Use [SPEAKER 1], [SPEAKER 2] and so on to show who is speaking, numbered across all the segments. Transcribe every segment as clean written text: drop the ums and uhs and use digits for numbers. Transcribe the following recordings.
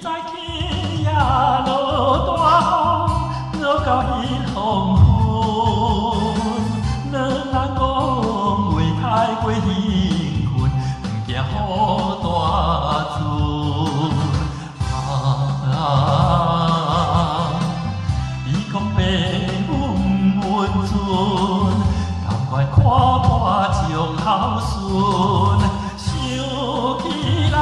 [SPEAKER 1] 早起也落大雨，落到迄黄昏。两人讲话太过兴奋，不惊雨大阵。你讲白云温存，难怪看破种孝顺，想起来。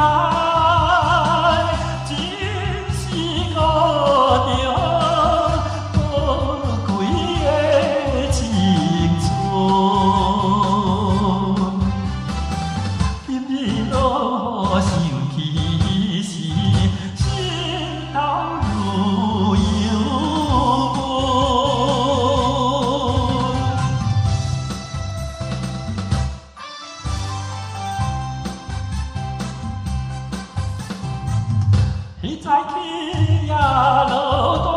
[SPEAKER 1] 你早起也落大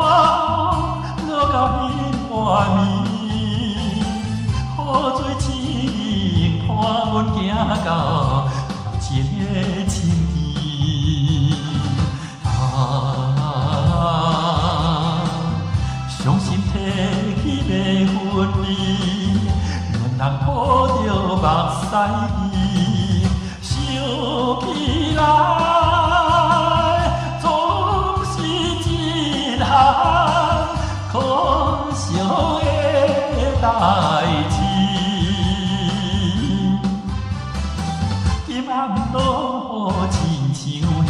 [SPEAKER 1] 雨，落到彼外面，雨水浸伴阮行到情的深池。伤心提起袂分离，两人抱着目屎意，想起来。 可惜的代志，今暗落雨亲像